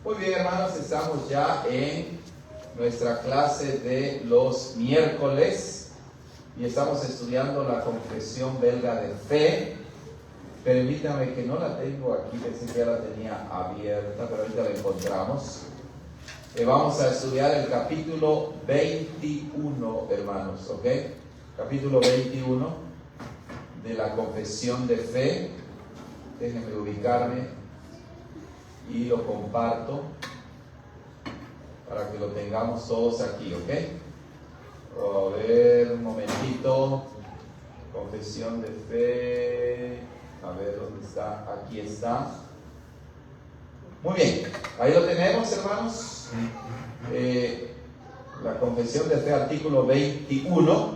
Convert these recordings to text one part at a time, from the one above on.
Muy bien, hermanos, estamos ya en nuestra clase de los miércoles y estamos estudiando la confesión belga de fe. Permítame que no la tengo aquí, pensé que ya la tenía abierta, pero ahorita la encontramos. Vamos a estudiar el capítulo 21, hermanos, ¿ok? Capítulo 21 de la confesión de fe. Déjenme ubicarme y lo comparto para que lo tengamos todos aquí, ¿ok? A ver, un momentito. Confesión de fe. A ver, ¿dónde está? Aquí está. Muy bien, ahí lo tenemos, hermanos. La confesión de fe, artículo 21,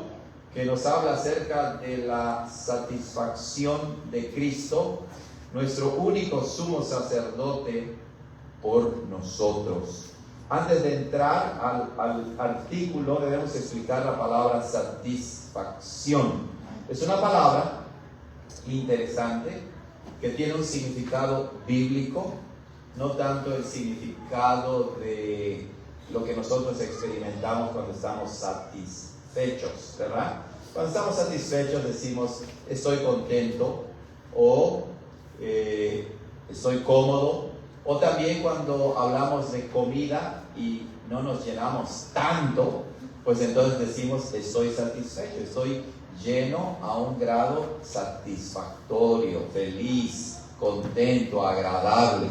que nos habla acerca de la satisfacción de Cristo, nuestro único sumo sacerdote por nosotros. Antes de entrar al artículo, debemos explicar la palabra satisfacción. Es una palabra interesante que tiene un significado bíblico, no tanto el significado de lo que nosotros experimentamos cuando estamos satisfechos, ¿verdad? Cuando estamos satisfechos decimos estoy contento o estoy cómodo, o también cuando hablamos de comida y no nos llenamos tanto, pues entonces decimos estoy satisfecho, estoy lleno a un grado satisfactorio, feliz, contento, agradable.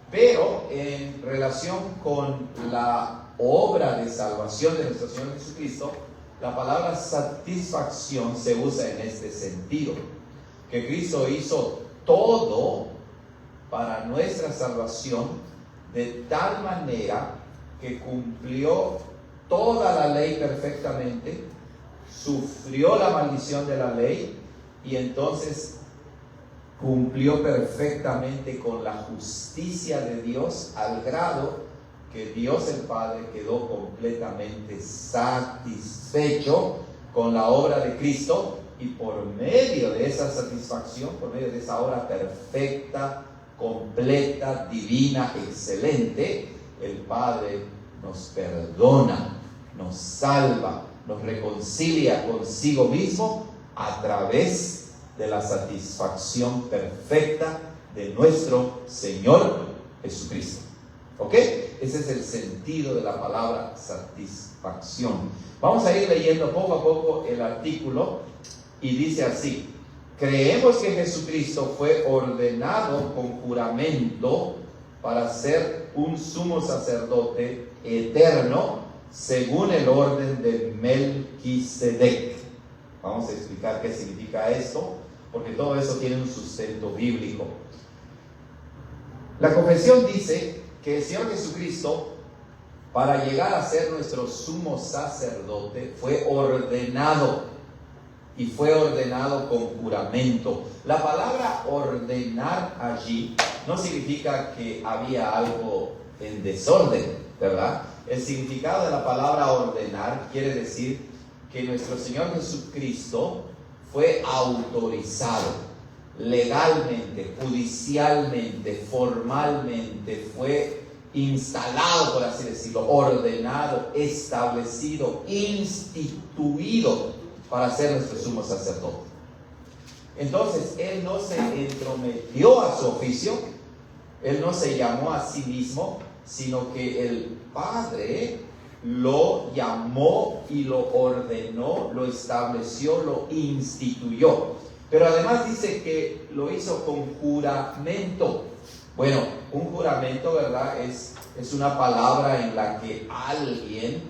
Pero en relación con la obra de salvación de nuestro Señor Jesucristo, la palabra satisfacción se usa en este sentido, que Cristo hizo todo para nuestra salvación de tal manera que cumplió toda la ley perfectamente, sufrió la maldición de la ley y entonces cumplió perfectamente con la justicia de Dios al grado que Dios el Padre quedó completamente satisfecho con la obra de Cristo. Y por medio de esa satisfacción, por medio de esa obra perfecta, completa, divina, excelente, el Padre nos perdona, nos salva, nos reconcilia consigo mismo a través de la satisfacción perfecta de nuestro Señor Jesucristo. ¿Ok? Ese es el sentido de la palabra satisfacción. Vamos a ir leyendo poco a poco el artículo. Y dice así: creemos que Jesucristo fue ordenado con juramento para ser un sumo sacerdote eterno según el orden de Melquisedec. Vamos a explicar qué significa esto, porque todo eso tiene un sustento bíblico. La confesión dice que el Señor Jesucristo, para llegar a ser nuestro sumo sacerdote, fue ordenado. Y fue ordenado con juramento. La palabra ordenar allí no significa que había algo en desorden, ¿verdad? El significado de la palabra ordenar quiere decir que nuestro Señor Jesucristo fue autorizado legalmente, judicialmente, formalmente, fue instalado, por así decirlo, ordenado, establecido, instituido para ser nuestro sumo sacerdote. Entonces, Él no se entrometió a su oficio, Él no se llamó a sí mismo, sino que el Padre lo llamó y lo ordenó, lo estableció, lo instituyó. Pero además dice que lo hizo con juramento. Bueno, un juramento, ¿verdad? Es una palabra en la que alguien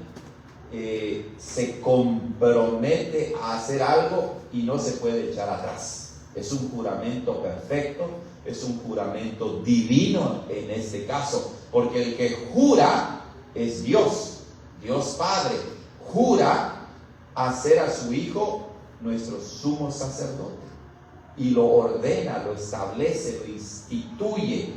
se compromete a hacer algo y no se puede echar atrás. Es un juramento perfecto, es un juramento divino en este caso, porque el que jura es Dios, Dios Padre, jura hacer a su Hijo nuestro sumo sacerdote y lo ordena, lo establece, lo instituye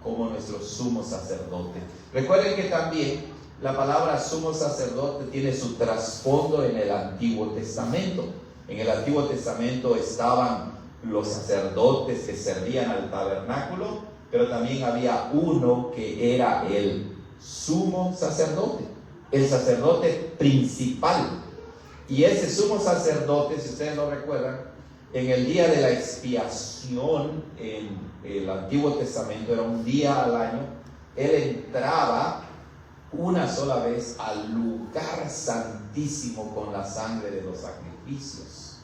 como nuestro sumo sacerdote. Recuerden que también la palabra sumo sacerdote tiene su trasfondo en el Antiguo Testamento. En el Antiguo Testamento estaban los sacerdotes que servían al tabernáculo pero también había uno que era el sumo sacerdote, el sacerdote principal. Y ese sumo sacerdote, si ustedes lo recuerdan, en el día de la expiación en el Antiguo Testamento, era un día al año, él entraba una sola vez al lugar santísimo con la sangre de los sacrificios.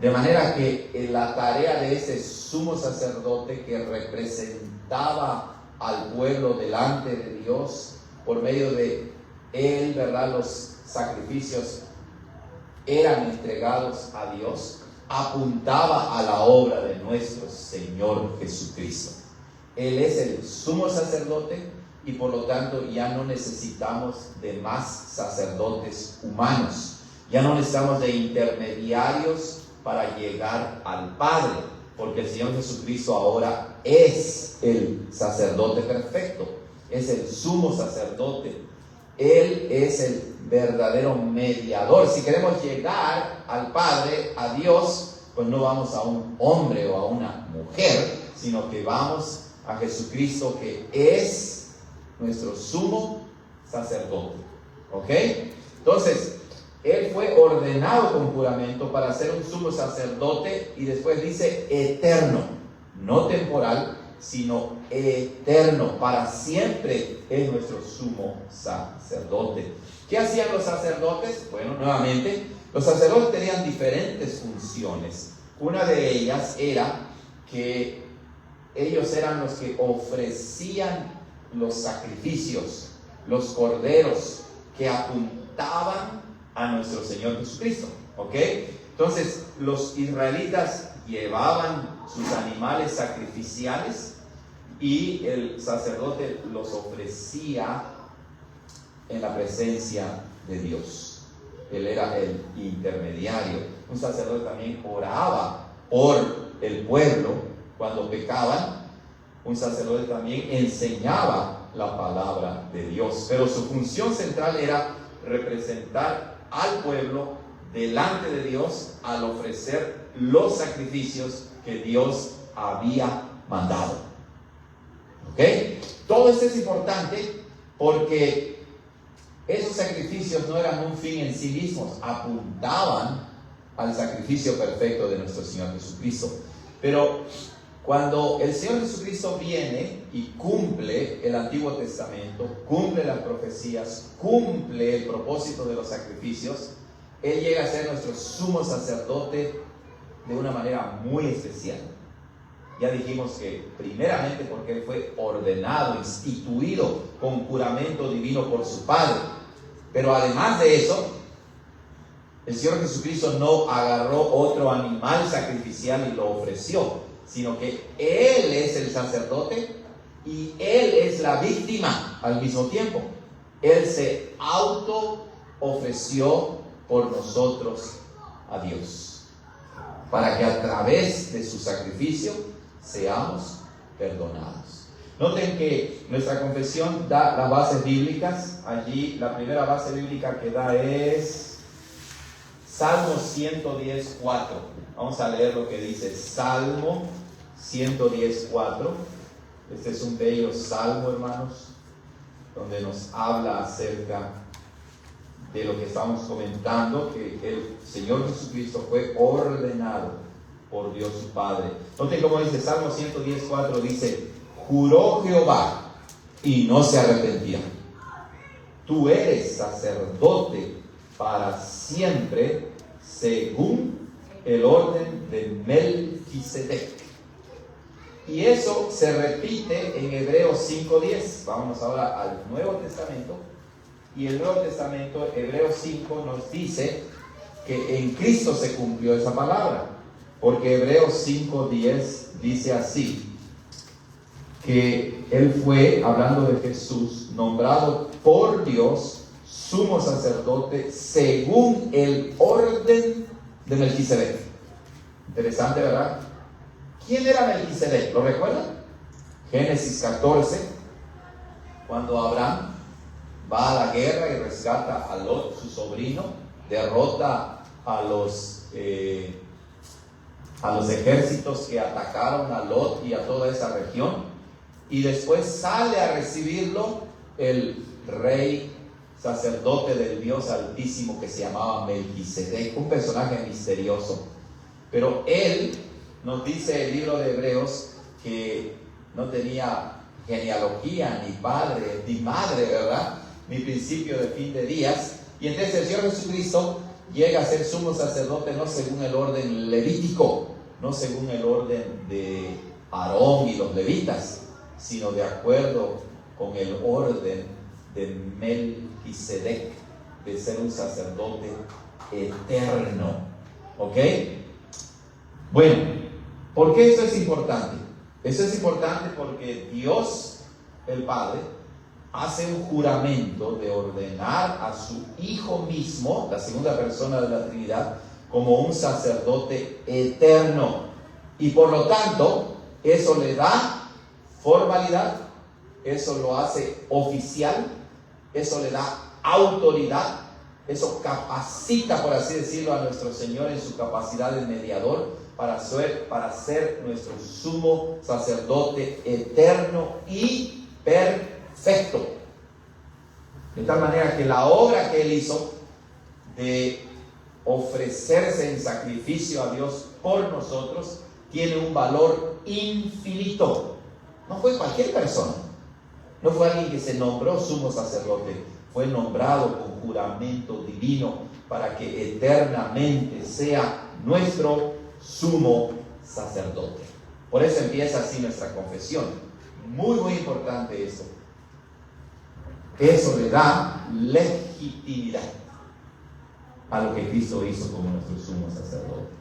De manera que la tarea de ese sumo sacerdote que representaba al pueblo delante de Dios, por medio de él, ¿verdad?, los sacrificios eran entregados a Dios, apuntaba a la obra de nuestro Señor Jesucristo. Él es el sumo sacerdote y por lo tanto ya no necesitamos de más sacerdotes humanos, ya no necesitamos de intermediarios para llegar al Padre, porque el Señor Jesucristo ahora es el sacerdote perfecto, es el sumo sacerdote. Él es el verdadero mediador. Si queremos llegar al Padre, a Dios, pues no vamos a un hombre o a una mujer, sino que vamos a Jesucristo, que es nuestro sumo sacerdote. ¿Ok? Entonces, Él fue ordenado con juramento para ser un sumo sacerdote, y después dice eterno, no temporal, sino eterno, para siempre es nuestro sumo sacerdote. ¿Qué hacían los sacerdotes? Bueno, nuevamente, los sacerdotes tenían diferentes funciones. Una de ellas era que ellos eran los que ofrecían los sacrificios, los corderos que apuntaban a nuestro Señor Jesucristo. ¿Ok? Entonces, los israelitas llevaban sus animales sacrificiales y el sacerdote los ofrecía en la presencia de Dios. Él era el intermediario. Un sacerdote también oraba por el pueblo cuando pecaban. Un sacerdote también enseñaba la palabra de Dios, pero su función central era representar al pueblo delante de Dios al ofrecer los sacrificios que Dios había mandado. ¿Ok? Todo esto es importante porque esos sacrificios no eran un fin en sí mismos, apuntaban al sacrificio perfecto de nuestro Señor Jesucristo. Pero cuando el Señor Jesucristo viene y cumple el Antiguo Testamento, cumple las profecías, cumple el propósito de los sacrificios, Él llega a ser nuestro sumo sacerdote de una manera muy especial. Ya dijimos que primeramente porque Él fue ordenado, instituido con juramento divino por su Padre. Pero además de eso, el Señor Jesucristo no agarró otro animal sacrificial y lo ofreció, sino que Él es el sacerdote y Él es la víctima al mismo tiempo. Él se auto ofreció por nosotros a Dios, para que a través de su sacrificio seamos perdonados. Noten que nuestra confesión da las bases bíblicas. Allí la primera base bíblica que da es Salmo 110:4. Vamos a leer lo que dice Salmo 110:4. Este es un bello salmo, hermanos, donde nos habla acerca de lo que estamos comentando, que el Señor Jesucristo fue ordenado por Dios su Padre. Noten cómo dice Salmo 110:4, dice: juró Jehová y no se arrepentirá. Tú eres sacerdote para siempre, según el orden de Melquisedec. Y eso se repite en Hebreos 5:10. Vámonos ahora al Nuevo Testamento. Y el Nuevo Testamento, Hebreos 5, nos dice que en Cristo se cumplió esa palabra. Porque Hebreos 5:10 dice así: que Él fue, hablando de Jesús, nombrado por Dios sumo sacerdote según el orden de Melquisedec. Interesante, ¿verdad? ¿Quién era Melquisedec? ¿Lo recuerdan? Génesis 14, cuando Abraham va a la guerra y rescata a Lot, su sobrino, derrota a los ejércitos que atacaron a Lot y a toda esa región, y después sale a recibirlo el rey sacerdote del Dios Altísimo que se llamaba Melquisedec, un personaje misterioso. Pero él, nos dice el libro de Hebreos, que no tenía genealogía, ni padre, ni madre, ¿verdad? Ni principio de fin de días. Y entonces el Señor Jesucristo llega a ser sumo sacerdote no según el orden levítico, no según el orden de Aarón y los levitas, sino de acuerdo con el orden de Melquisedec, de ser un sacerdote eterno. ¿Ok? Bueno, ¿por qué esto es importante? Eso es importante porque Dios, el Padre, hace un juramento de ordenar a su Hijo mismo, la segunda persona de la Trinidad, como un sacerdote eterno. Y por lo tanto, eso le da formalidad, eso lo hace oficial, eso le da autoridad, eso capacita, por así decirlo, a nuestro Señor en su capacidad de mediador para ser nuestro sumo sacerdote eterno y perfecto. De tal manera que la obra que Él hizo de ofrecerse en sacrificio a Dios por nosotros tiene un valor infinito. No fue cualquier persona, no fue alguien que se nombró sumo sacerdote, fue nombrado con juramento divino para que eternamente sea nuestro sumo sacerdote. Por eso empieza así nuestra confesión. Muy, muy importante esto. Eso le da legitimidad a lo que Cristo hizo como nuestro sumo sacerdote.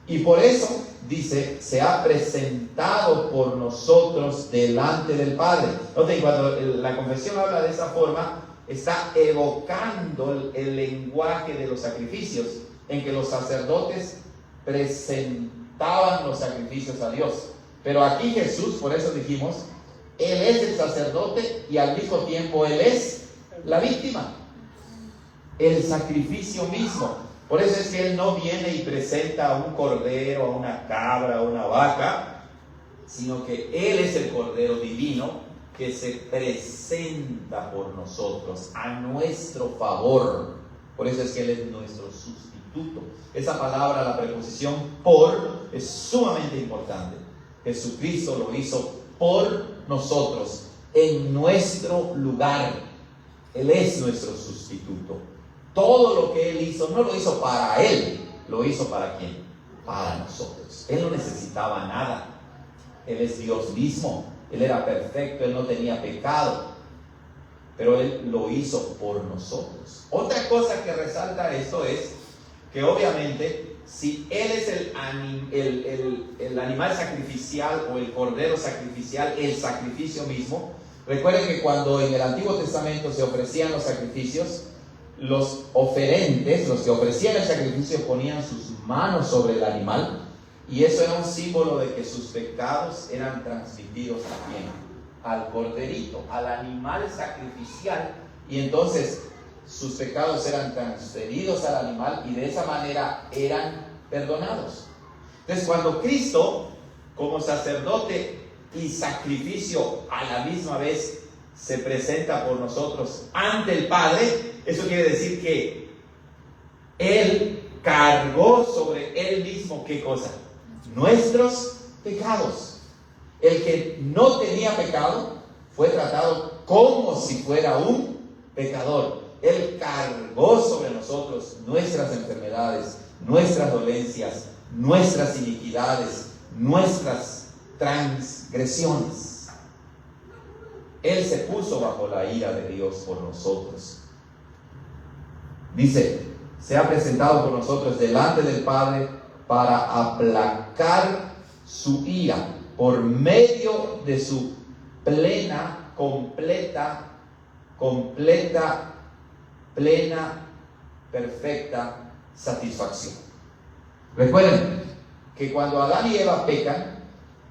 Y por eso, dice, se ha presentado por nosotros delante del Padre. Noten, cuando la confesión habla de esa forma, está evocando el lenguaje de los sacrificios, en que los sacerdotes presentaban los sacrificios a Dios. Pero aquí Jesús, por eso dijimos, Él es el sacerdote y al mismo tiempo Él es la víctima, el sacrificio mismo. Por eso es que Él no viene y presenta a un cordero, a una cabra, a una vaca, sino que Él es el cordero divino que se presenta por nosotros, a nuestro favor. Por eso es que Él es nuestro sustituto. Esa palabra, la preposición por, es sumamente importante. Jesucristo lo hizo por nosotros, en nuestro lugar. Él es nuestro sustituto. Todo lo que Él hizo, no lo hizo para Él, lo hizo para ¿quién? Para nosotros. Él no necesitaba nada. Él es Dios mismo. Él era perfecto, Él no tenía pecado. Pero Él lo hizo por nosotros. Otra cosa que resalta esto es que obviamente, si Él es el animal sacrificial o el cordero sacrificial, el sacrificio mismo, recuerden que cuando en el Antiguo Testamento se ofrecían los sacrificios, los oferentes, los que ofrecían el sacrificio, ponían sus manos sobre el animal, y eso era un símbolo de que sus pecados eran transmitidos a quién, al corderito, al animal sacrificial, y entonces sus pecados eran transferidos al animal y de esa manera eran perdonados. Entonces, cuando Cristo, como sacerdote y sacrificio a la misma vez, se presenta por nosotros ante el Padre, eso quiere decir que Él cargó sobre Él mismo, ¿qué cosa? Nuestros pecados. El que no tenía pecado fue tratado como si fuera un pecador. Él cargó sobre nosotros nuestras enfermedades, nuestras dolencias, nuestras iniquidades, nuestras transgresiones. Él se puso bajo la ira de Dios por nosotros. Dice, se ha presentado por nosotros delante del Padre para aplacar su ira por medio de su plena, completa, plena, perfecta satisfacción. Recuerden que cuando Adán y Eva pecan,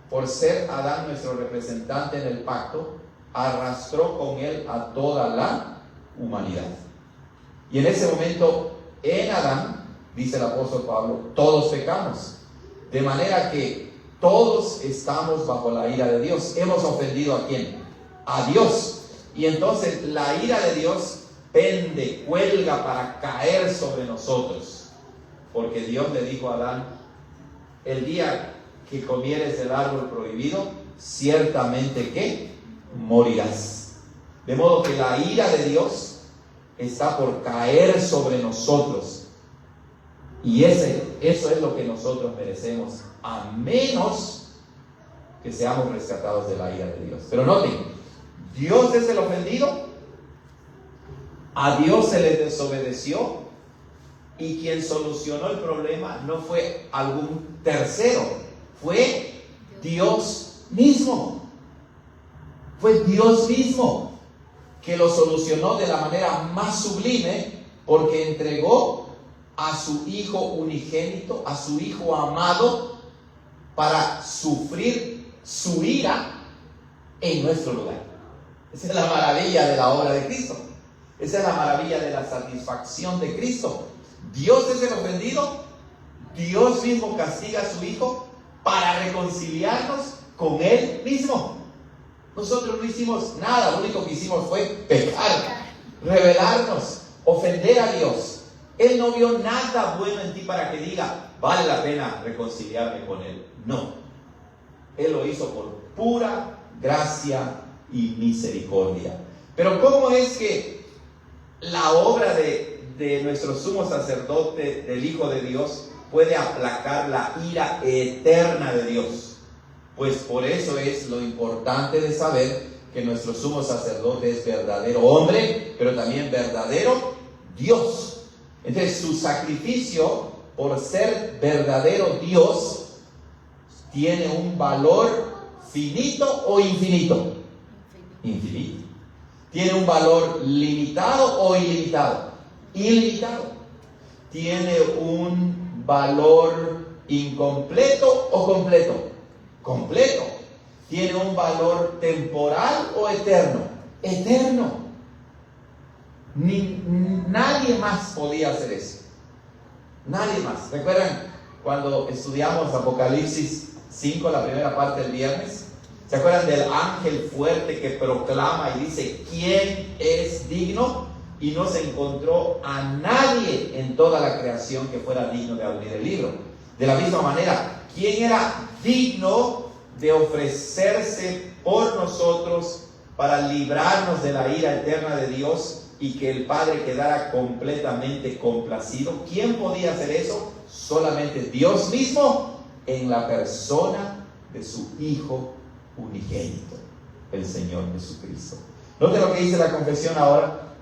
por ser Adán nuestro representante en el pacto, arrastró con él a toda la humanidad. Y en ese momento, en Adán, dice el apóstol Pablo, todos pecamos. De manera que Todos estamos bajo la ira de Dios. ¿Hemos ofendido a quién? A Dios. Y entonces la ira de Dios pende, cuelga para caer sobre nosotros. Porque Dios le dijo a Adán: el día que comieres del árbol prohibido, ciertamente que morirás. De modo que la ira de Dios está por caer sobre nosotros. Y eso es lo que nosotros merecemos, a menos que seamos rescatados de la ira de Dios. Pero noten, Dios es el ofendido, a Dios se le desobedeció, y quien solucionó el problema no fue algún tercero, fue Dios mismo. Fue Dios mismo que lo solucionó de la manera más sublime, porque entregó a su Hijo unigénito, a su Hijo amado, para sufrir su ira en nuestro lugar. Esa es la maravilla de la obra de Cristo. Esa es la maravilla de la satisfacción de Cristo. Dios es el ofendido, Dios mismo castiga a su Hijo para reconciliarnos con Él mismo. Nosotros no hicimos nada, lo único que hicimos fue pecar, rebelarnos, ofender a Dios. Él no vio nada bueno en ti para que diga: vale la pena reconciliarme con Él. No, Él lo hizo por pura gracia y misericordia. Pero ¿cómo es que la obra de nuestro sumo sacerdote, del Hijo de Dios, puede aplacar la ira eterna de Dios? Pues por eso es lo importante de saber que nuestro sumo sacerdote es verdadero hombre, pero también verdadero Dios. Entonces su sacrificio, por ser verdadero Dios, tiene un valor finito o infinito. Infinito. Tiene un valor limitado o ilimitado. Ilimitado. Tiene un valor incompleto o completo. Completo. Tiene un valor temporal o eterno. Eterno. Nadie más podía hacer eso. Nadie más. ¿Recuerdan cuando estudiamos Apocalipsis 5, la primera parte del viernes? ¿Se acuerdan del ángel fuerte que proclama y dice: ¿quién es digno? Y no se encontró a nadie en toda la creación que fuera digno de abrir el libro. De la misma manera, ¿quién era digno de ofrecerse por nosotros para librarnos de la ira eterna de Dios y que el Padre quedara completamente complacido? ¿Quién podía hacer eso? Solamente Dios mismo, en la persona de su Hijo unigénito, el Señor Jesucristo. Note lo que dice la confesión ahora: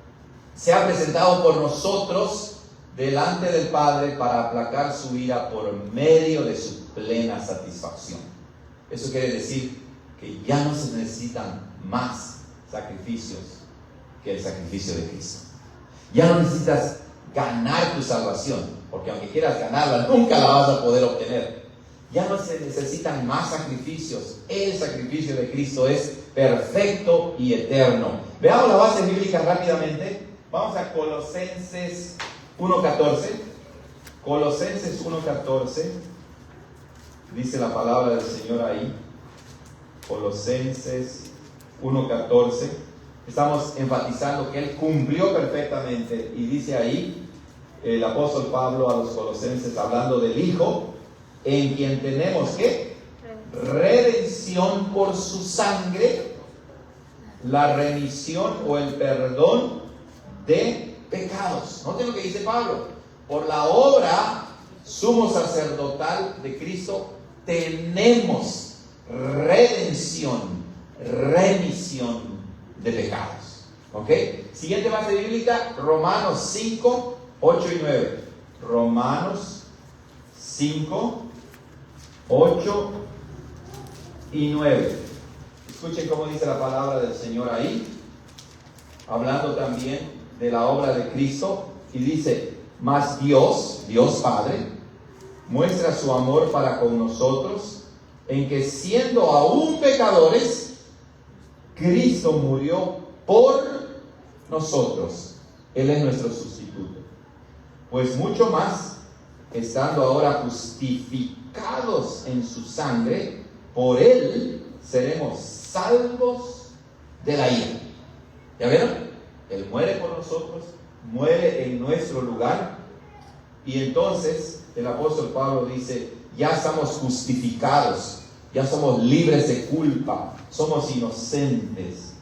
se ha presentado por nosotros delante del Padre para aplacar su ira por medio de su plena satisfacción. Eso quiere decir que ya no se necesitan más sacrificios que el sacrificio de Cristo. Ya no necesitas ganar tu salvación, porque aunque quieras ganarla, nunca la vas a poder obtener. Ya no se necesitan más sacrificios. El sacrificio de Cristo es perfecto y eterno. Veamos la base bíblica rápidamente. Vamos a Colosenses 1:14. Colosenses 1:14. Dice la palabra del Señor ahí. Colosenses 1:14. Estamos enfatizando que Él cumplió perfectamente. Y dice ahí el apóstol Pablo a los colosenses, hablando del Hijo, en quien tenemos ¿qué? Redención por su sangre, la remisión o el perdón de pecados. Noten lo que dice Pablo: por la obra sumo sacerdotal de Cristo tenemos redención, remisión de pecados. ¿Ok? Siguiente base bíblica, Romanos 5, 8 y 9. Romanos 5, 8 y 9. Escuchen cómo dice la palabra del Señor ahí, hablando también de la obra de Cristo, y dice: mas Dios Padre muestra su amor para con nosotros, en que siendo aún pecadores, Cristo murió por nosotros. Él es nuestro sustituto. Pues mucho más, estando ahora justificados purificados en su sangre, por él seremos salvos de la ira. ¿Ya vieron? Él muere por nosotros, muere en nuestro lugar, y entonces el apóstol Pablo dice, ya estamos justificados, ya somos libres de culpa, somos inocentes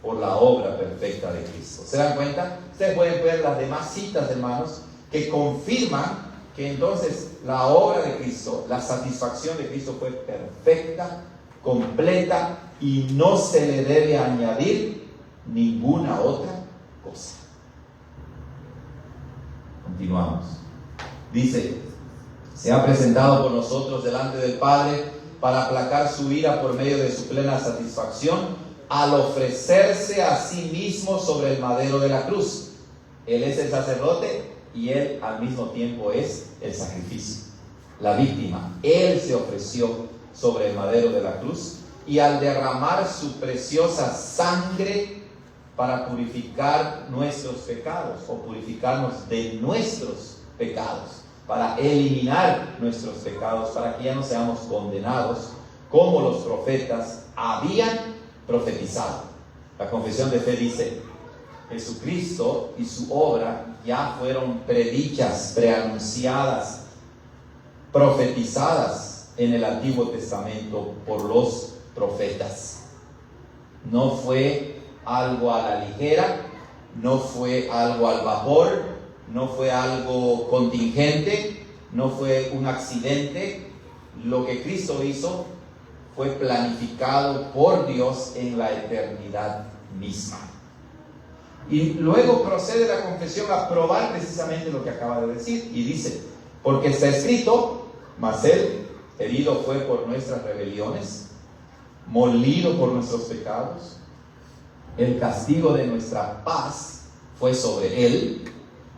por la obra perfecta de Cristo. ¿Se dan cuenta? Ustedes pueden ver las demás citas, hermanos, que confirman que entonces la obra de Cristo, la satisfacción de Cristo fue perfecta, completa, y no se le debe añadir ninguna otra cosa. Continuamos. Dice, se ha presentado por nosotros delante del Padre para aplacar su ira por medio de su plena satisfacción, al ofrecerse a sí mismo sobre el madero de la cruz. Él es el sacerdote y Él al mismo tiempo es el sacrificio, la víctima. Él se ofreció sobre el madero de la cruz, y al derramar su preciosa sangre para purificar nuestros pecados, o purificarnos de nuestros pecados, para eliminar nuestros pecados, para que ya no seamos condenados como los profetas habían profetizado. La confesión de fe dice, Jesucristo y su obra ya fueron predichas, preanunciadas, profetizadas en el Antiguo Testamento por los profetas. No fue algo a la ligera, no fue algo al vapor, no fue algo contingente, no fue un accidente. Lo que Cristo hizo fue planificado por Dios en la eternidad misma. Y luego procede la confesión a probar precisamente lo que acaba de decir, y dice, porque está escrito, mas Él herido fue por nuestras rebeliones, molido por nuestros pecados, el castigo de nuestra paz fue sobre Él.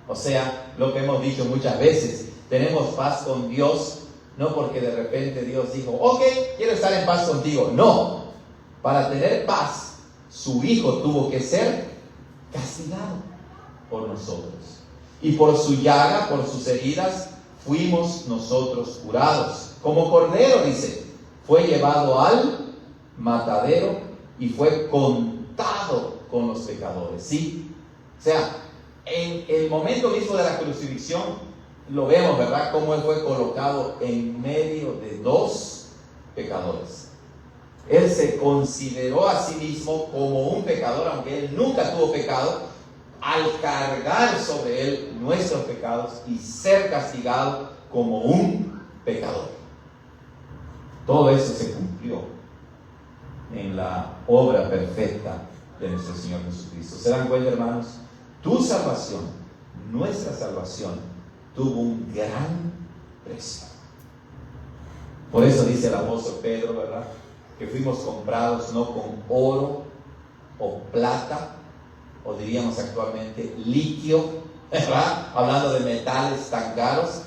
O sea, lo que hemos dicho muchas veces, tenemos paz con Dios, no porque de repente Dios dijo, ok, quiero estar en paz contigo. No, para tener paz, su Hijo tuvo que ser castigado por nosotros. Y por su llaga, por sus heridas, fuimos nosotros curados. Como cordero, dice, fue llevado al matadero y fue contado con los pecadores. ¿Sí? O sea, en el momento mismo de la crucifixión, lo vemos, ¿verdad? Cómo Él fue colocado en medio de dos pecadores. Él se consideró a sí mismo como un pecador, aunque Él nunca tuvo pecado, al cargar sobre Él nuestros pecados y ser castigado como un pecador. Todo eso se cumplió en la obra perfecta de nuestro Señor Jesucristo. ¿Se dan cuenta, hermanos? Tu salvación, nuestra salvación, tuvo un gran precio. Por eso dice el apóstol Pedro, ¿verdad?, que fuimos comprados no con oro o plata, o diríamos actualmente litio, ¿verdad?, hablando de metales tan caros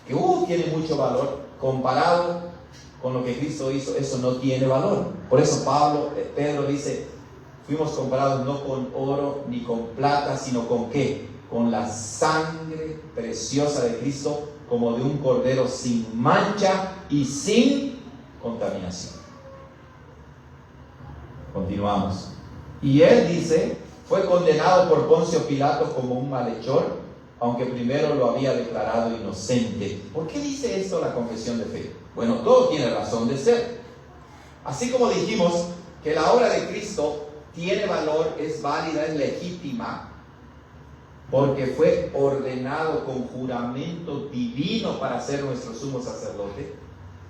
que tiene mucho valor. Comparado con lo que Cristo hizo, eso no tiene valor. Por eso Pedro dice, fuimos comprados no con oro ni con plata, sino con ¿qué? Con la sangre preciosa de Cristo, como de un cordero sin mancha y sin contaminación. Continuamos. Y Él dice, fue condenado por Poncio Pilato como un malhechor, aunque primero lo había declarado inocente. ¿Por qué dice esto la confesión de fe? Bueno, todo tiene razón de ser. Así como dijimos que la obra de Cristo tiene valor, es válida, es legítima, porque fue ordenado con juramento divino para ser nuestro sumo sacerdote.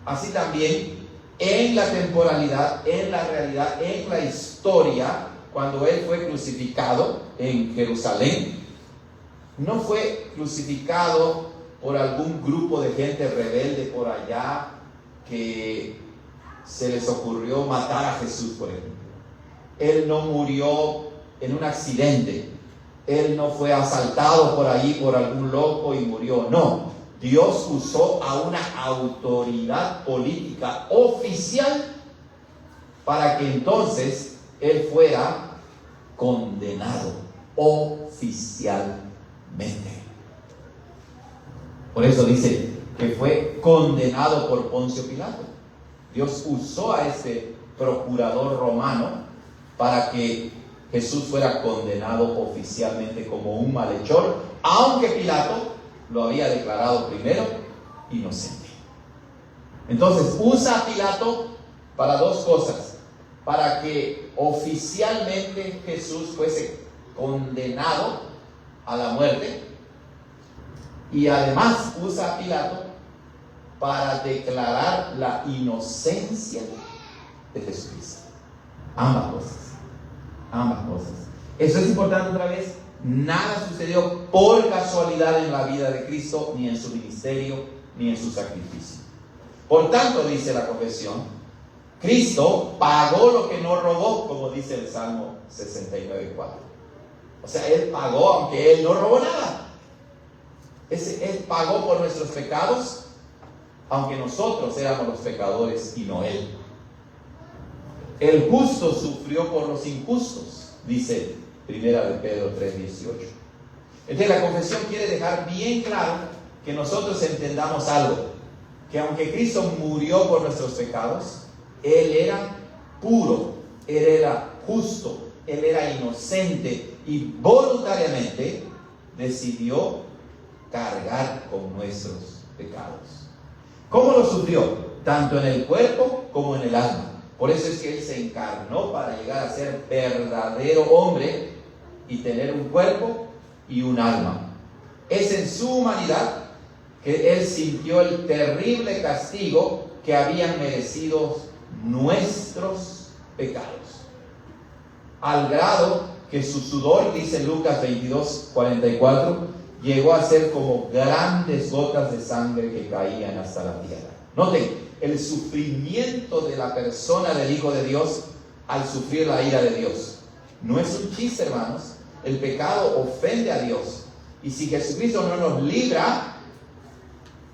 Así también, en la temporalidad, en la realidad, en la historia, cuando Él fue crucificado en Jerusalén, no fue crucificado por algún grupo de gente rebelde por allá que se les ocurrió matar a Jesús, por ejemplo. Él no murió en un accidente. Él no fue asaltado por ahí por algún loco y murió. No, Dios usó a una autoridad política oficial para que entonces Él fuera condenado oficialmente. Por eso dice que fue condenado por Poncio Pilato. Dios usó a este procurador romano para que Jesús fuera condenado oficialmente como un malhechor, aunque Pilato lo había declarado primero inocente. Entonces usa a Pilato para dos cosas: para que oficialmente Jesús fuese condenado a la muerte, y además usa a Pilato para declarar la inocencia de Jesucristo. Ambas cosas. Eso es importante otra vez. Nada sucedió por casualidad en la vida de Cristo, ni en su ministerio, ni en su sacrificio. Por tanto, dice la confesión, Cristo pagó lo que no robó, como dice el Salmo 69:4. O sea, Él pagó aunque Él no robó nada. Él pagó por nuestros pecados, aunque nosotros éramos los pecadores y no Él. El justo sufrió por los injustos, dice 1 de Pedro 3:18. Entonces la confesión quiere dejar bien claro que nosotros entendamos algo: que aunque Cristo murió por nuestros pecados, Él era puro, Él era justo, Él era inocente y voluntariamente decidió cargar con nuestros pecados. ¿Cómo lo sufrió? Tanto en el cuerpo como en el alma. Por eso es que Él se encarnó para llegar a ser verdadero hombre y tener un cuerpo y un alma. Es en su humanidad que Él sintió el terrible castigo que habían merecido nuestros pecados, al grado que su sudor, dice Lucas 22:44, llegó a ser como grandes gotas de sangre que caían hasta la tierra. Noten el sufrimiento de la persona del Hijo de Dios al sufrir la ira de Dios. No es un chiste, hermanos. El pecado ofende a Dios. Y si Jesucristo no nos libra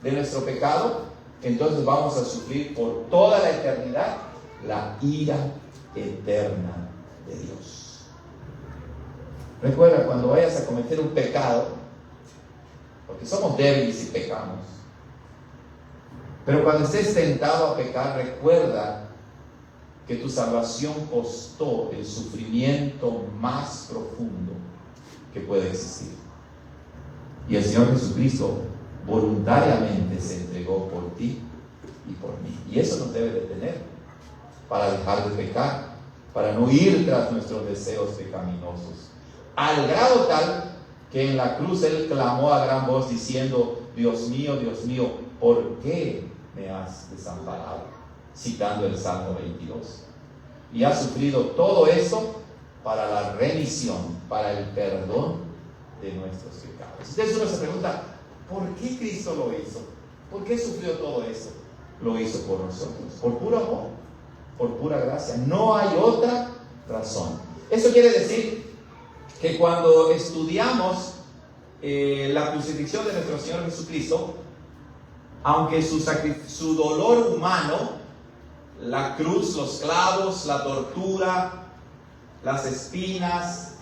de nuestro pecado, entonces vamos a sufrir por toda la eternidad la ira eterna de Dios. Recuerda, cuando vayas a cometer un pecado, porque somos débiles y pecamos, pero cuando estés tentado a pecar, recuerda que tu salvación costó el sufrimiento más profundo que puede existir. Y el Señor Jesucristo voluntariamente se entregó por ti y por mí. Y eso nos debe detener para dejar de pecar, para no ir tras nuestros deseos pecaminosos. Al grado tal que en la cruz Él clamó a gran voz diciendo: Dios mío, ¿por qué me has desamparado? Citando el Salmo 22. Y ha sufrido todo eso para la remisión, para el perdón de nuestros pecados. Entonces uno se pregunta: ¿por qué Cristo lo hizo? ¿Por qué sufrió todo eso? Lo hizo por nosotros, por puro amor, por pura gracia. No hay otra razón. Eso quiere decir que cuando estudiamos la crucifixión de nuestro Señor Jesucristo, aunque su dolor humano, la cruz, los clavos, la tortura, las espinas,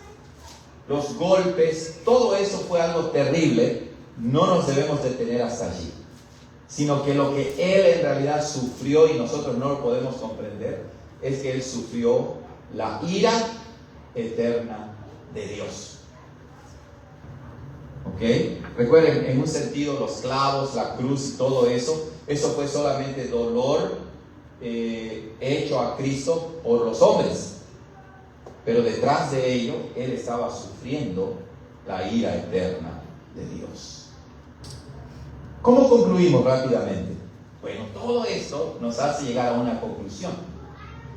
los golpes, todo eso fue algo terrible, no nos debemos detener hasta allí, sino que lo que Él en realidad sufrió, y nosotros no lo podemos comprender, es que Él sufrió la ira eterna de Dios. ¿Ok? Recuerden, en un sentido, los clavos, la cruz y todo eso fue solamente dolor hecho a Cristo por los hombres. Pero detrás de ello, Él estaba sufriendo la ira eterna de Dios. ¿Cómo concluimos rápidamente? Bueno, todo esto nos hace llegar a una conclusión.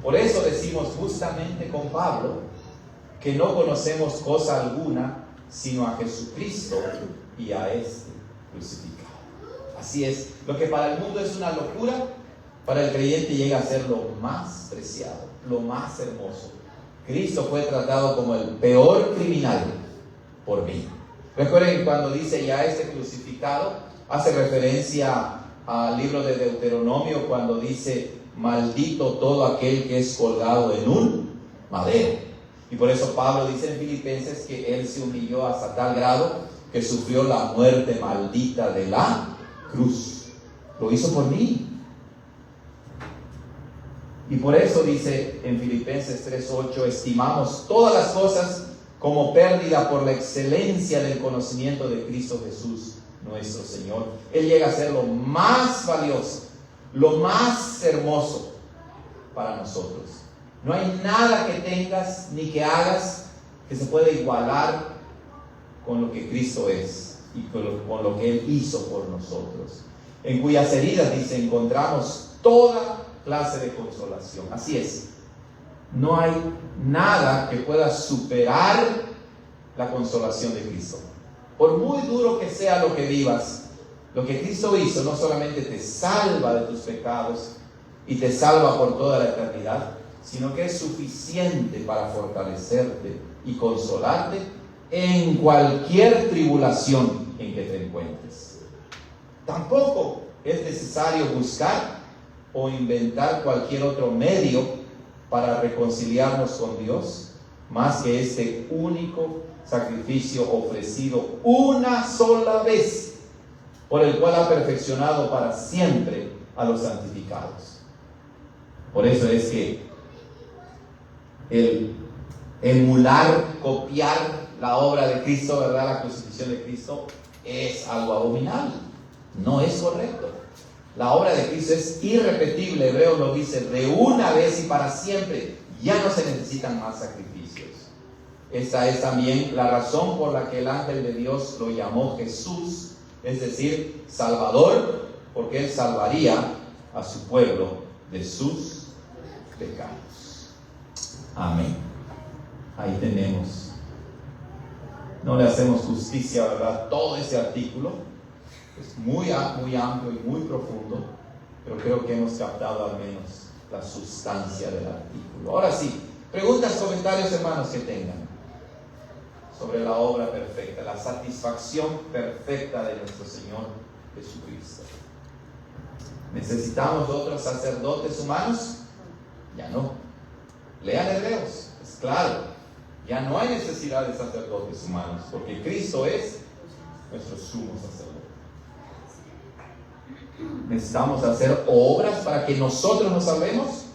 Por eso decimos justamente con Pablo que no conocemos cosa alguna sino a Jesucristo y a este crucificado. Así es, lo que para el mundo es una locura, para el creyente llega a ser lo más preciado, lo más hermoso. Cristo fue tratado como el peor criminal por mí. Recuerden cuando dice ya este crucificado, hace referencia al libro de Deuteronomio cuando dice: maldito todo aquel que es colgado en un madero. Y por eso Pablo dice en Filipenses que Él se humilló hasta tal grado que sufrió la muerte maldita de la cruz. Lo hizo por mí. Y por eso dice en Filipenses 3:8, estimamos todas las cosas como pérdida por la excelencia del conocimiento de Cristo Jesús, nuestro Señor. Él llega a ser lo más valioso, lo más hermoso para nosotros. No hay nada que tengas ni que hagas que se pueda igualar con lo que Cristo es y con lo que Él hizo por nosotros. En cuyas heridas, dice, encontramos toda clase de consolación. Así es. No hay nada que pueda superar la consolación de Cristo. Por muy duro que sea lo que vivas, lo que Cristo hizo no solamente te salva de tus pecados y te salva por toda la eternidad, sino que es suficiente para fortalecerte y consolarte en cualquier tribulación en que te encuentres. Tampoco es necesario buscar o inventar cualquier otro medio para reconciliarnos con Dios, más que este único sacrificio ofrecido una sola vez, por el cual ha perfeccionado para siempre a los santificados. Por eso es que el emular, copiar la obra de Cristo, ¿verdad?, la crucifixión de Cristo, es algo abominable, no es correcto. La obra de Cristo es irrepetible. Hebreos lo dice, de una vez y para siempre. Ya no se necesitan más sacrificios. Esta es también la razón por la que el ángel de Dios lo llamó Jesús, es decir, Salvador, porque Él salvaría a su pueblo de sus pecados. Amén. Ahí tenemos. No le hacemos justicia, ¿verdad?, todo ese artículo. Es muy amplio y muy profundo, pero creo que hemos captado al menos la sustancia del artículo. Ahora sí, preguntas, comentarios, hermanos, que tengan sobre la obra perfecta, la satisfacción perfecta de nuestro Señor Jesucristo. ¿Necesitamos otros sacerdotes humanos? Ya no. Lean Hebreos, es claro. Ya no hay necesidad de sacerdotes humanos, porque Cristo es nuestro sumo sacerdote. ¿Necesitamos hacer obras para que nosotros nos salvemos?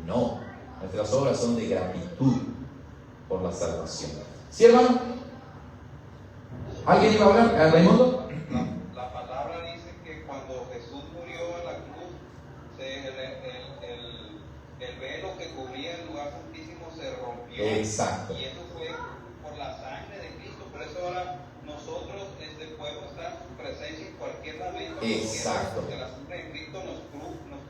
No, nuestras obras son de gratitud por la salvación. ¿Sí, hermano? ¿Alguien iba a hablar? ¿Raimundo? La palabra dice que cuando Jesús murió en la cruz, el velo que cubría el lugar santísimo se rompió. Exacto. Y eso fue por la sangre de Cristo. Por eso ahora nosotros podemos estar en su presencia en cualquier momento. Exacto. Porque la sangre de Cristo nos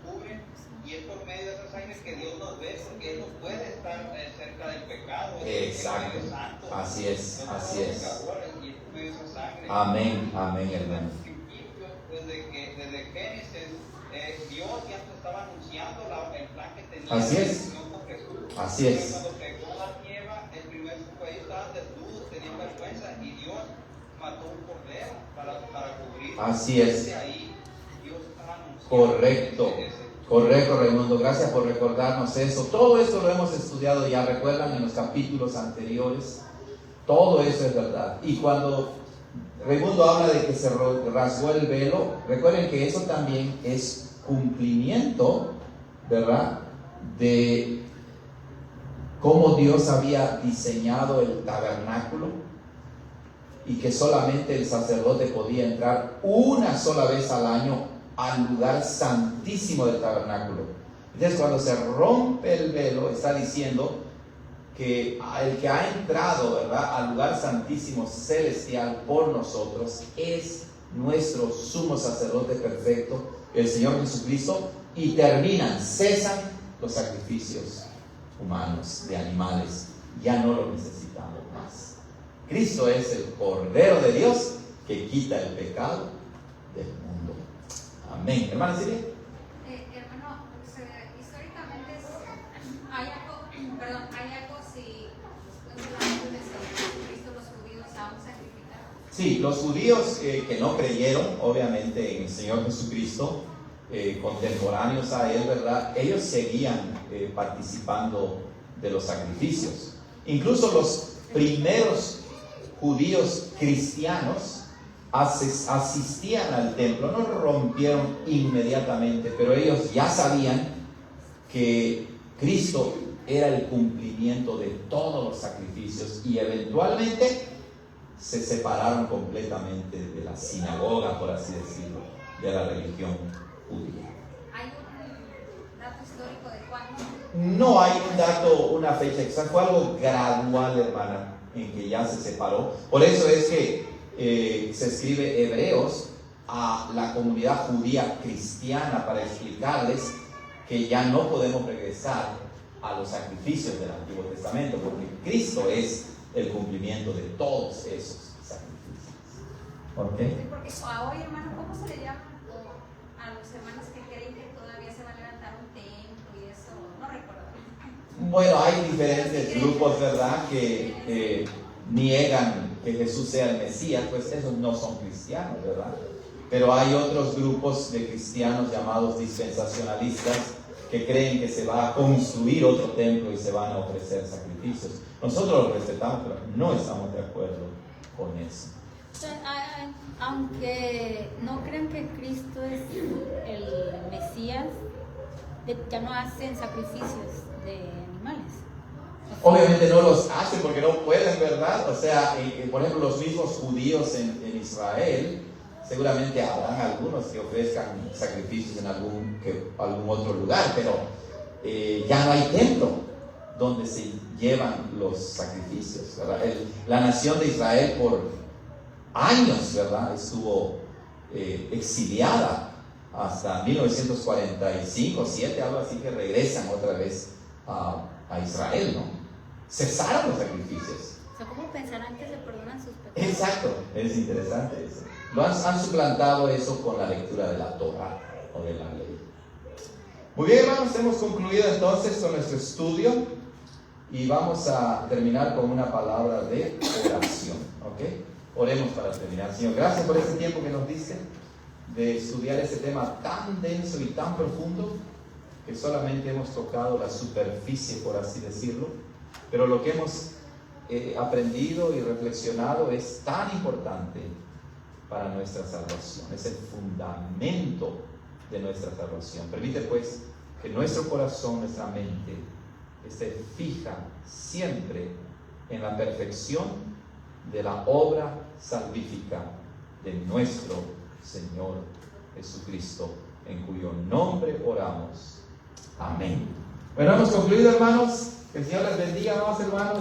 cubre, y es por medio de esa sangre que Dios nos ve, porque Él no puede estar cerca del pecado. Exacto. Él es santo. Así es, así es. Y es por medio de esa sangre. Amén, amén, hermano. Desde Génesis, Dios ya nos estaba anunciando el plan que tenía. Así es. Con Jesús. Así es. Cuando pegó la nieva, el primer ellos estaban desnudos, tenían vergüenza, y Dios mató un cordero para cubrir. Así es. Desde ahí, Dios estaba anunciando. Correcto. Correcto, Raimundo. Gracias por recordarnos eso. Todo esto lo hemos estudiado ya, recuerdan, en los capítulos anteriores. Todo eso es verdad. Y cuando Raimundo habla de que se rasgó el velo, recuerden que eso también es cumplimiento, ¿verdad?, de cómo Dios había diseñado el tabernáculo y que solamente el sacerdote podía entrar una sola vez al año al lugar santísimo del tabernáculo. Entonces, cuando se rompe el velo, está diciendo que el que ha entrado, ¿verdad?, al lugar santísimo celestial por nosotros es nuestro sumo sacerdote perfecto, el Señor Jesucristo, y cesan los sacrificios humanos, de animales. Ya no lo necesitamos más. Cristo es el Cordero de Dios que quita el pecado del mundo. Amén. Hermana Silvia. Hermano, históricamente hay algo si después de la muerte de Jesucristo los judíos aún sacrificaron. Sí, los judíos que no creyeron, obviamente, en el Señor Jesucristo, contemporáneos a Él, ¿verdad?, ellos seguían participando de los sacrificios. Incluso los primeros judíos cristianos asistían al templo, no lo rompieron inmediatamente, pero ellos ya sabían que Cristo era el cumplimiento de todos los sacrificios y eventualmente se separaron completamente de la sinagoga, por así decirlo, de la religión judía. ¿Hay un dato histórico de cuándo? No hay un dato, una fecha exacta, fue algo gradual, hermana, en que ya se separó. Por eso es que se escribe Hebreos a la comunidad judía cristiana para explicarles que ya no podemos regresar a los sacrificios del Antiguo Testamento, porque Cristo es el cumplimiento de todos esos sacrificios. ¿Ok? Sí, porque hoy, hermano, ¿cómo se le llama a los hermanos que creen que todavía se va a levantar un templo y eso? No recuerdo. Bueno, hay diferentes grupos, ¿verdad?, que niegan que Jesús sea el Mesías, pues esos no son cristianos, ¿verdad? Pero hay otros grupos de cristianos llamados dispensacionalistas que creen que se va a construir otro templo y se van a ofrecer sacrificios. Nosotros los respetamos, pero no estamos de acuerdo con eso. Aunque no crean que Cristo es el Mesías, ya no hacen sacrificios de animales. Obviamente no los hacen porque no pueden, ¿verdad? O sea, por ejemplo, los mismos judíos en Israel, seguramente habrán algunos que ofrezcan sacrificios en algún otro lugar, pero ya no hay templo donde se llevan los sacrificios, ¿verdad? La nación de Israel por años, ¿verdad?, estuvo exiliada hasta 1945, 7, algo así, que regresan otra vez a Israel, ¿no? Cesaron los sacrificios. O sea, ¿cómo pensarán que se perdonan sus pecados? Exacto, es interesante eso. Han suplantado eso con la lectura de la Torá o de la ley. Muy bien, hermanos, hemos concluido entonces con nuestro estudio y vamos a terminar con una palabra de oración, ¿ok? Oremos para terminar. Señor, gracias por este tiempo que nos diste de estudiar este tema tan denso y tan profundo que solamente hemos tocado la superficie, por así decirlo, pero lo que hemos aprendido y reflexionado es tan importante para nuestra salvación, es el fundamento de nuestra salvación. Permite pues que nuestro corazón, nuestra mente esté fija siempre en la perfección de la obra salvífica de nuestro Señor Jesucristo, en cuyo nombre oramos. Amén. Bueno, hemos concluido, hermanos. Que el Señor les bendiga, amados hermanos.